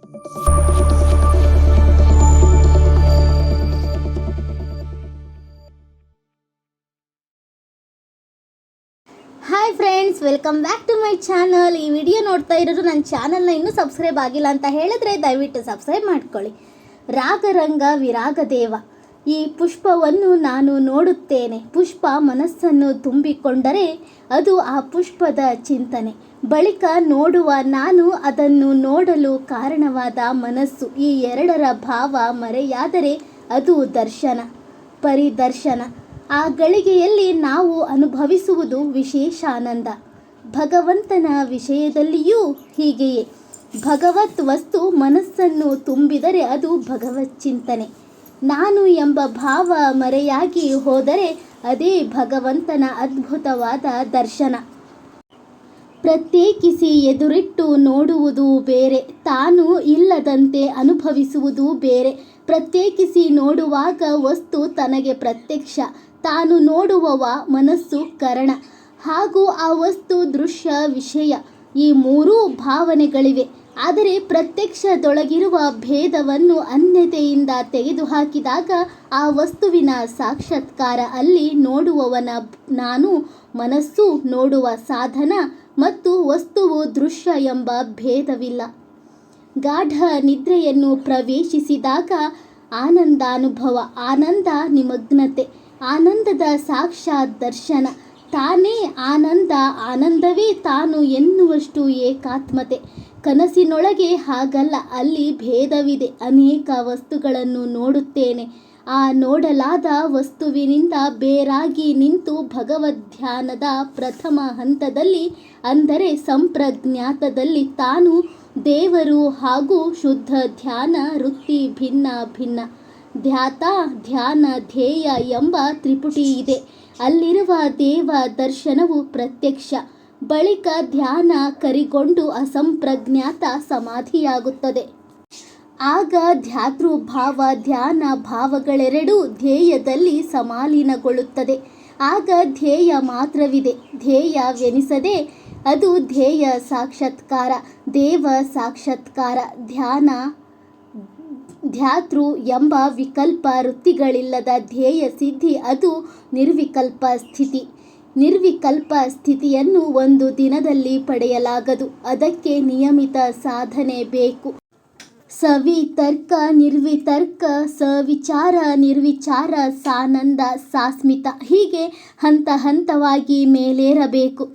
Hi friends, welcome back to my channel. ಈ video ನೋಡ್ತಾ ಇರೋರು ನನ್ನ ಚಾನಲ್ನ ಇನ್ನೂ ಸಬ್ಸ್ಕ್ರೈಬ್ ಆಗಿಲ್ಲ ಅಂತ ಹೇಳಿದ್ರೆ ದಯವಿಟ್ಟು ಸಬ್ಸ್ಕ್ರೈಬ್ ಮಾಡ್ಕೊಳ್ಳಿ. ರಾಗರಂಗ ವಿರಾಗದೇವ. ಈ ಪುಷ್ಪವನ್ನು ನಾನು ನೋಡುತ್ತೇನೆ. ಪುಷ್ಪ ಮನಸ್ಸನ್ನು ತುಂಬಿಕೊಂಡರೆ ಅದು ಆ ಪುಷ್ಪದ ಚಿಂತನೆ. ಬಳಿಕ ನೋಡುವ ನಾನು, ಅದನ್ನು ನೋಡಲು ಕಾರಣವಾದ ಮನಸ್ಸು. ಈ ಎರಡರ ಭಾವ ಮರೆಯಾದರೆ ಅದು ದರ್ಶನ, ಪರಿದರ್ಶನ. ಆ ಗಳಿಗೆಯಲ್ಲಿ ನಾವು ಅನುಭವಿಸುವುದು ವಿಶೇಷ ಆನಂದ. ಭಗವಂತನ ವಿಷಯದಲ್ಲಿಯೂ ಹೀಗೆಯೇ. ಭಗವತ್ ವಸ್ತು ಮನಸ್ಸನ್ನು ತುಂಬಿದರೆ ಅದು ಭಗವತ್ ಚಿಂತನೆ. ನಾನು ಎಂಬ ಭಾವ ಮರೆಯಾಗಿ ಹೋದರೆ ಅದೇ ಭಗವಂತನ ಅದ್ಭುತವಾದ ದರ್ಶನ. ಪ್ರತ್ಯೇಕಿಸಿ ಎದುರಿಟ್ಟು ನೋಡುವುದು ಬೇರೆ, ತಾನು ಇಲ್ಲದಂತೆ ಅನುಭವಿಸುವುದು ಬೇರೆ. ಪ್ರತ್ಯೇಕಿಸಿ ನೋಡುವಾಗ ವಸ್ತು ತನಗೆ ಪ್ರತ್ಯಕ್ಷ, ತಾನು ನೋಡುವವ ಮನಸ್ಸು ಕರಣ. ಹಾಗೂ ಆ ವಸ್ತು ದೃಶ್ಯ, ವಿಷಯ, ಈ ಮೂರೂ ಭಾವನೆಗಳಿವೆ. ಆದರೆ ಪ್ರತ್ಯಕ್ಷದೊಳಗಿರುವ ಭೇದವನ್ನು ಅನ್ಯತೆಯಿಂದ ತೆಗೆದುಹಾಕಿದಾಗ ಆ ವಸ್ತುವಿನ ಸಾಕ್ಷಾತ್ಕಾರ. ಅಲ್ಲಿ ನೋಡುವವನ ನಾನು, ಮನಸ್ಸು ನೋಡುವ ಸಾಧನ ಮತ್ತು ವಸ್ತುವು ದೃಶ್ಯ ಎಂಬ ಭೇದವಿಲ್ಲ. ಗಾಢ ನಿದ್ರೆಯನ್ನು ಪ್ರವೇಶಿಸಿದಾಗ ಆನಂದಾನುಭವ, ಆನಂದ ನಿಮಗ್ನತೆ, ಆನಂದದ ಸಾಕ್ಷಾತ್ ದರ್ಶನ. ತಾನೇ ಆನಂದ, ಆನಂದವೇ ತಾನು ಎನ್ನುವಷ್ಟು ಏಕಾತ್ಮತೆ. ಕನಸಿನೊಳಗೆ ಹಾಗಲ್ಲ, ಅಲ್ಲಿ ಭೇದವಿದೆ. ಅನೇಕ ವಸ್ತುಗಳನ್ನು ನೋಡುತ್ತೇನೆ. ಆ ನೋಡಲಾದ ವಸ್ತುವಿನಿಂದ ಬೇರಾಗಿ ನಿಂತು ಭಗವದ್ಧ್ಯಾನದ ಪ್ರಥಮ ಹಂತದಲ್ಲಿ, ಅಂದರೆ ಸಂಪ್ರಜ್ಞಾತದಲ್ಲಿ ತಾನು ದೇವರು ಹಾಗೂ ಶುದ್ಧ ಧ್ಯಾನ ವೃತ್ತಿ ಭಿನ್ನ ಭಿನ್ನ. ಧ್ಯಾತ, ಧ್ಯಾನ, ಧ್ಯೇಯ ಎಂಬ ತ್ರಿಪುಟಿ ಇದೆ. ಅಲ್ಲಿರುವ ದೇವ ದರ್ಶನವು ಪ್ರತ್ಯಕ್ಷ. ಬಳಿಕ ಧ್ಯಾನ ಕರಿಗೊಂಡು ಅಸಂಪ್ರಜ್ಞಾತ ಸಮಾಧಿಯಾಗುತ್ತದೆ. ಆಗ ಧ್ಯಾತೃಭಾವ, ಧ್ಯಾನ ಭಾವಗಳೆರಡೂ ಧ್ಯೇಯದಲ್ಲಿ ಸಮಾಲೀನಗೊಳ್ಳುತ್ತದೆ. ಆಗ ಧ್ಯೇಯ ಮಾತ್ರವಿದೆ, ಧ್ಯೇಯವೆನಿಸದೆ. ಅದು ಧ್ಯೇಯ ಸಾಕ್ಷಾತ್ಕಾರ, ದೇವ ಸಾಕ್ಷಾತ್ಕಾರ. ಧ್ಯಾನ, ಧ್ಯಾತೃ ಎಂಬ ವಿಕಲ್ಪ ವೃತ್ತಿಗಳಿಲ್ಲದ ಧ್ಯೇಯ ಸಿದ್ಧಿ, ಅದು ನಿರ್ವಿಕಲ್ಪ ಸ್ಥಿತಿ. ನಿರ್ವಿಕಲ್ಪ ಸ್ಥಿತಿಯನ್ನು ಒಂದು ದಿನದಲ್ಲಿ ಪಡೆಯಲಾಗದು. ಅದಕ್ಕೆ ನಿಯಮಿತ ಸಾಧನೆ ಬೇಕು. ಸವಿತರ್ಕ, ನಿರ್ವಿತರ್ಕ, ಸವಿಚಾರ, ನಿರ್ವಿಚಾರ, ಸಾನಂದ, ಸಾಸ್ಮಿತ, ಹೀಗೆ ಹಂತ ಹಂತವಾಗಿ ಮೇಲೇರಬೇಕು.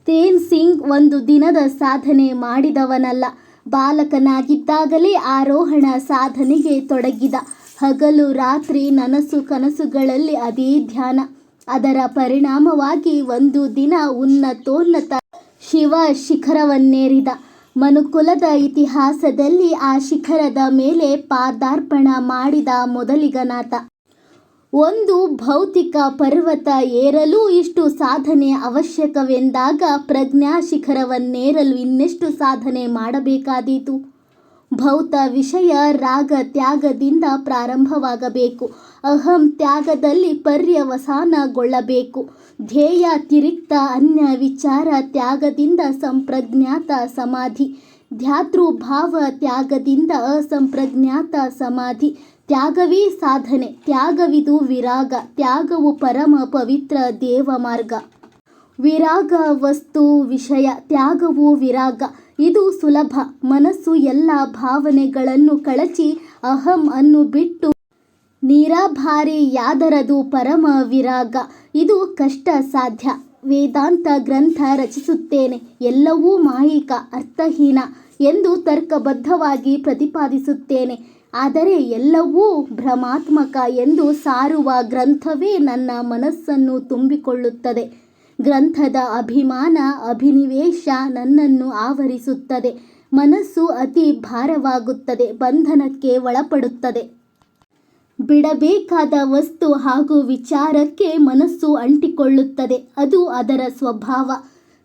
ತೇನ್ ಸಿಂಗ್ ಒಂದು ದಿನದ ಸಾಧನೆ ಮಾಡಿದವನಲ್ಲ. ಬಾಲಕನಾಗಿದ್ದಾಗಲೇ ಆರೋಹಣ ಸಾಧನೆಗೆ ತೊಡಗಿದ. ಹಗಲು ರಾತ್ರಿ ನನಸು ಕನಸುಗಳಲ್ಲಿ ಅದೇ ಧ್ಯಾನ. ಅದರ ಪರಿಣಾಮವಾಗಿ ಒಂದು ದಿನ ಉನ್ನತೋನ್ನತ ಶಿವ ಶಿಖರವನ್ನೇರಿದ. ಮನುಕುಲದ ಇತಿಹಾಸದಲ್ಲಿ ಆ ಶಿಖರದ ಮೇಲೆ ಪಾದಾರ್ಪಣ ಮಾಡಿದ ಮೊದಲಿಗನಾತ. ಒಂದು ಭೌತಿಕ ಪರ್ವತ ಏರಲು ಇಷ್ಟು ಸಾಧನೆ ಅವಶ್ಯಕವೆಂದಾಗ ಪ್ರಜ್ಞಾ ಶಿಖರವನ್ನೇರಲು ಇನ್ನೆಷ್ಟು ಸಾಧನೆ ಮಾಡಬೇಕಾದೀತು? ಭೌತ ವಿಷಯ ರಾಗ ತ್ಯಾಗದಿಂದ ಪ್ರಾರಂಭವಾಗಬೇಕು. ಅಹಂ ತ್ಯಾಗದಲ್ಲಿ ಪರ್ಯವಸಾನಗೊಳ್ಳಬೇಕು. ಧ್ಯೇಯ ತಿರಿಕ್ತ ಅನ್ಯ ವಿಚಾರ ತ್ಯಾಗದಿಂದ ಸಂಪ್ರಜ್ಞಾತ ಸಮಾಧಿ. ಧ್ಯಾತೃಭಾವ ತ್ಯಾಗದಿಂದ ಅಸಂಪ್ರಜ್ಞಾತ ಸಮಾಧಿ. ತ್ಯಾಗವೇ ಸಾಧನೆ, ತ್ಯಾಗವಿದು ವಿರಾಗ. ತ್ಯಾಗವು ಪರಮ ಪವಿತ್ರ ದೇವ ಮಾರ್ಗ. ವಿರಾಗ ವಸ್ತು ವಿಷಯ, ತ್ಯಾಗವು ವಿರಾಗ. ಇದು ಸುಲಭ. ಮನಸ್ಸು ಎಲ್ಲ ಭಾವನೆಗಳನ್ನು ಕಳಚಿ ಅಹಂ ಅನ್ನು ಬಿಟ್ಟು ನಿರಾಭಾರಿಯಾದರದು ಪರಮ ವಿರಾಗ. ಇದು ಕಷ್ಟ ಸಾಧ್ಯ. ವೇದಾಂತ ಗ್ರಂಥ ರಚಿಸುತ್ತೇನೆ, ಎಲ್ಲವೂ ಮಾಯಿಕ, ಅರ್ಥಹೀನ ಎಂದು ತರ್ಕಬದ್ಧವಾಗಿ ಪ್ರತಿಪಾದಿಸುತ್ತೇನೆ. ಆದರೆ ಎಲ್ಲವೂ ಭ್ರಮಾತ್ಮಕ ಎಂದು ಸಾರುವ ಗ್ರಂಥವೇ ನನ್ನ ಮನಸ್ಸನ್ನು ತುಂಬಿಕೊಳ್ಳುತ್ತದೆ. ಗ್ರಂಥದ ಅಭಿಮಾನ, ಅಭಿನಿವೇಶ ನನ್ನನ್ನು ಆವರಿಸುತ್ತದೆ. ಮನಸ್ಸು ಅತಿ ಭಾರವಾಗುತ್ತದೆ, ಬಂಧನಕ್ಕೆ ಒಳಪಡುತ್ತದೆ. ಬಿಡಬೇಕಾದ ವಸ್ತು ಹಾಗೂ ವಿಚಾರಕ್ಕೆ ಮನಸ್ಸು ಅಂಟಿಕೊಳ್ಳುತ್ತದೆ. ಅದು ಅದರ ಸ್ವಭಾವ.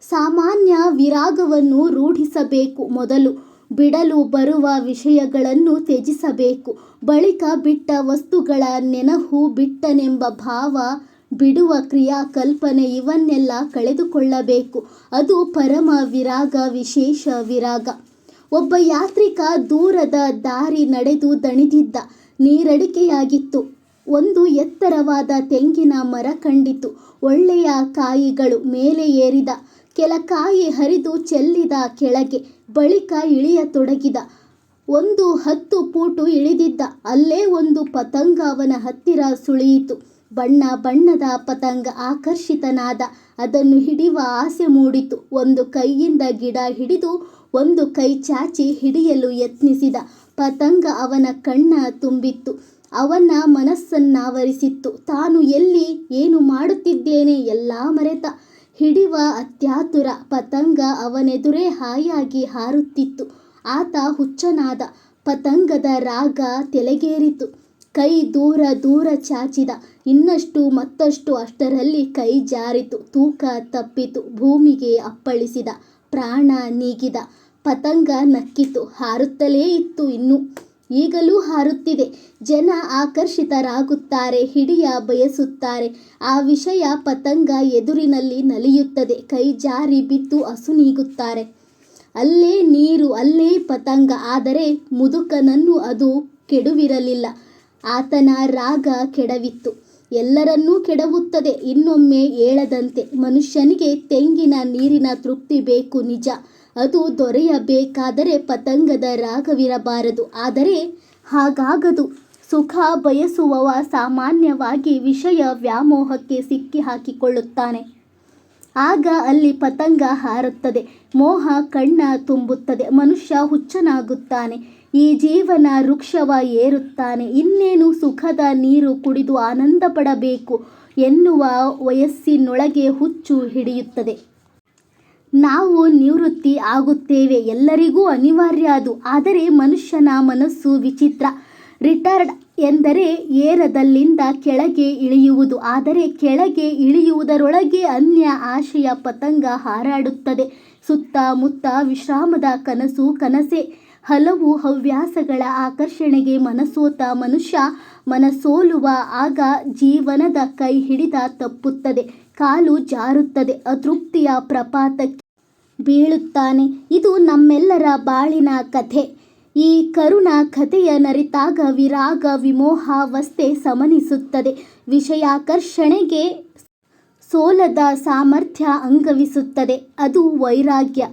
ಸಾಮಾನ್ಯ ವಿರಾಗವನ್ನು ರೂಢಿಸಬೇಕು. ಮೊದಲು ಬಿಡಲು ಬರುವ ವಿಷಯಗಳನ್ನು ತ್ಯಜಿಸಬೇಕು. ಬಳಿಕ ಬಿಟ್ಟ ವಸ್ತುಗಳ ನೆನಹು, ಬಿಟ್ಟನೆಂಬ ಭಾವ, ಬಿಡುವ ಕ್ರಿಯಾ ಕಲ್ಪನೆ ಇವನ್ನೆಲ್ಲ ಕಳೆದುಕೊಳ್ಳಬೇಕು. ಅದು ಪರಮ ವಿರಾಗ, ವಿಶೇಷ ವಿರಾಗ. ಒಬ್ಬ ಯಾತ್ರಿಕ ದೂರದ ದಾರಿ ನಡೆದು ದಣಿದಿದ್ದ. ನೀರಡಿಕೆಯಾಗಿತ್ತು. ಒಂದು ಎತ್ತರವಾದ ತೆಂಗಿನ ಮರ ಕಂಡಿತು. ಒಳ್ಳೆಯ ಕಾಯಿಗಳು ಮೇಲೆ ಏರಿದ. ಕೆಲ ಕಾಯಿ ಹರಿದು ಚೆಲ್ಲಿದ ಕೆಳಗೆ. ಬಳಿಕ ಇಳಿಯತೊಡಗಿದ. 10 ಫೂಟು ಇಳಿದಿದ್ದ. ಅಲ್ಲೇ ಒಂದು ಪತಂಗ ಅವನ ಹತ್ತಿರ ಸುಳಿಯಿತು. ಬಣ್ಣ ಬಣ್ಣದ ಪತಂಗ. ಆಕರ್ಷಿತನಾದ. ಅದನ್ನು ಹಿಡಿಯುವ ಆಸೆ ಮೂಡಿತು. ಒಂದು ಕೈಯಿಂದ ಗಿಡ ಹಿಡಿದು ಒಂದು ಕೈ ಚಾಚಿ ಹಿಡಿಯಲು ಯತ್ನಿಸಿದ. ಪತಂಗ ಅವನ ಕಣ್ಣ ತುಂಬಿತ್ತು. ಅವನ ಮನಸ್ಸನ್ನಾವರಿಸಿತ್ತು. ತಾನು ಎಲ್ಲಿ, ಏನು ಮಾಡುತ್ತಿದ್ದೇನೆ ಎಲ್ಲ ಮರೆತ. ಹಿಡಿಯುವ ಅತ್ಯಾತುರ. ಪತಂಗ ಅವನೆದುರೇ ಹಾಯಾಗಿ ಹಾರುತ್ತಿತ್ತು. ಆತ ಹುಚ್ಚನಾದ. ಪತಂಗದ ರಾಗ ತಲೆಗೇರಿತು. ಕೈ ದೂರ ದೂರ ಚಾಚಿದ. ಇನ್ನಷ್ಟು ಮತ್ತಷ್ಟು. ಅಷ್ಟರಲ್ಲಿ ಕೈ ಜಾರಿತು. ತೂಕ ತಪ್ಪಿತು. ಭೂಮಿಗೆ ಅಪ್ಪಳಿಸಿದ. ಪ್ರಾಣ ನೀಗಿದ. ಪತಂಗ ನಕ್ಕಿತು. ಹಾರುತ್ತಲೇ ಇತ್ತು. ಈಗಲೂ ಹಾರುತ್ತಿದೆ. ಜನ ಆಕರ್ಷಿತರಾಗುತ್ತಾರೆ. ಹಿಡಿಯ ಬಯಸುತ್ತಾರೆ. ಆ ವಿಷಯ ಪತಂಗ ಎದುರಿನಲ್ಲಿ ನಲಿಯುತ್ತದೆ. ಕೈ ಜಾರಿ ಬಿದ್ದು ಅಸುನೀಗುತ್ತಾರೆ. ಅಲ್ಲೇ ನೀರು, ಅಲ್ಲೇ ಪತಂಗ. ಆದರೆ ಮುದುಕನನ್ನು ಅದು ಕೆಡುವಿರಲಿಲ್ಲ. ಆತನ ರಾಗ ಕೆಡವಿತ್ತು. ಎಲ್ಲರನ್ನೂ ಕೆಡವುತ್ತದೆ. ಇನ್ನೊಮ್ಮೆ ಏಳದಂತೆ. ಮನುಷ್ಯನಿಗೆ ತೆಂಗಿನ ನೀರಿನ ತೃಪ್ತಿ ಬೇಕು ನಿಜ. ಅದು ದೊರೆಯಬೇಕಾದರೆ ಪತಂಗದ ರಾಗವಿರಬಾರದು. ಆದರೆ ಹಾಗಾಗದು. ಸುಖ ಬಯಸುವವ ಸಾಮಾನ್ಯವಾಗಿ ವಿಷಯ ವ್ಯಾಮೋಹಕ್ಕೆ ಸಿಕ್ಕಿ ಹಾಕಿಕೊಳ್ಳುತ್ತಾನೆ. ಆಗ ಅಲ್ಲಿ ಪತಂಗ ಹಾರುತ್ತದೆ. ಮೋಹ ಕಣ್ಣ ತುಂಬುತ್ತದೆ. ಮನುಷ್ಯ ಹುಚ್ಚನಾಗುತ್ತಾನೆ. ಈ ಜೀವನ ವೃಕ್ಷವ ಏರುತ್ತಾನೆ. ಇನ್ನೇನು ಸುಖದ ನೀರು ಕುಡಿದು ಆನಂದ ಪಡಬೇಕು ಎನ್ನುವ ವಯಸ್ಸಿನೊಳಗೆ ಹುಚ್ಚು ಹಿಡಿಯುತ್ತದೆ. ನಾವು ನಿವೃತ್ತಿ ಆಗುತ್ತೇವೆ. ಎಲ್ಲರಿಗೂ ಅನಿವಾರ್ಯ ಅದು. ಆದರೆ ಮನುಷ್ಯನ ಮನಸ್ಸು ವಿಚಿತ್ರ. ರಿಟೈರ್ಡ್ ಎಂದರೆ ಏರದಲ್ಲಿಂದ ಕೆಳಗೆ ಇಳಿಯುವುದು. ಆದರೆ ಕೆಳಗೆ ಇಳಿಯುವುದರೊಳಗೆ ಅನ್ಯ ಆಶಯ ಪತಂಗ ಹಾರಾಡುತ್ತದೆ. ಸುತ್ತಮುತ್ತ ವಿಶ್ರಾಮದ ಕನಸು ಕನಸೇ. ಹಲವು ಹವ್ಯಾಸಗಳ ಆಕರ್ಷಣೆಗೆ ಮನಸೋತ ಮನುಷ್ಯ ಮನಸೋಲುವ. ಆಗ ಜೀವನದ ಕೈ ಹಿಡಿತ ತಪ್ಪುತ್ತದೆ. ಕಾಲು ಜಾರುತ್ತದೆ. ಅತೃಪ್ತಿಯ ಪ್ರಪಾತಕ್ಕೆ ಬೀಳುತ್ತಾನೆ. ಇದು ನಮ್ಮೆಲ್ಲರ ಬಾಳಿನ ಕಥೆ. ಈ ಕರುಣ ಕಥೆಯ ನರಿತಾಗ ವಿರಾಗ ವಿಮೋಹಾವಸ್ಥೆ ಸಮನಿಸುತ್ತದೆ. ವಿಷಯಾಕರ್ಷಣೆಗೆ ಸೋಲದ ಸಾಮರ್ಥ್ಯ ಅಂಗವಿಸುತ್ತದೆ. ಅದು ವೈರಾಗ್ಯ.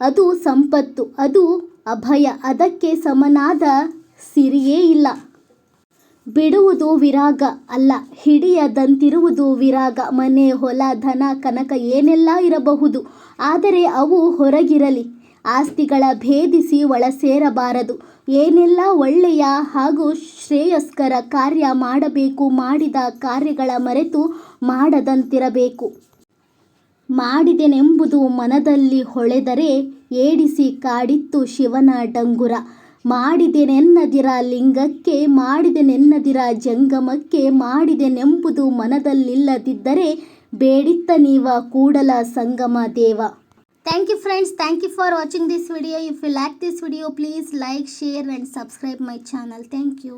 ಅದು ಸಂಪತ್ತು. ಅದು ಅಭಯ. ಅದಕ್ಕೆ ಸಮನಾದ ಸಿರಿಯೇ ಇಲ್ಲ. ಬಿಡುವುದು ವಿರಾಗ ಅಲ್ಲ, ಹಿಡಿಯದಂತಿರುವುದು ವಿರಾಗ. ಮನೆ, ಹೊಲ, ಧನ, ಕನಕ ಏನೆಲ್ಲ ಇರಬಹುದು. ಆದರೆ ಅವು ಹೊರಗಿರಲಿ. ಆಸ್ತಿಗಳ ಭೇದಿಸಿ ಒಳ ಸೇರಬಾರದು. ಏನೆಲ್ಲ ಒಳ್ಳೆಯ ಹಾಗೂ ಶ್ರೇಯಸ್ಕರ ಕಾರ್ಯ ಮಾಡಬೇಕು. ಮಾಡಿದ ಕಾರ್ಯಗಳ ಮರೆತು ಮಾಡದಂತಿರಬೇಕು. ಮಾಡಿದೆನೆಂಬುದು ಮನದಲ್ಲಿ ಹೊಳೆದರೆ ಏಡಿಸಿ ಕಾಡಿತ್ತು ಶಿವನ ಡಂಗುರ. ಮಾಡಿದೆನೆನ್ನದಿರ ಲಿಂಗಕ್ಕೆ, ಮಾಡಿದೆನೆನ್ನದಿರ ಜಂಗಮಕ್ಕೆ. ಮಾಡಿದೆನೆಂಬುದು ಮನದಲ್ಲಿಲ್ಲದಿದ್ದರೆ ಬೇಡಿತ್ತ ನೀವ Kudala Sangama Deva. Thank you friends. Thank you for watching this video. If you like this video, please like, share and subscribe my channel. Thank you.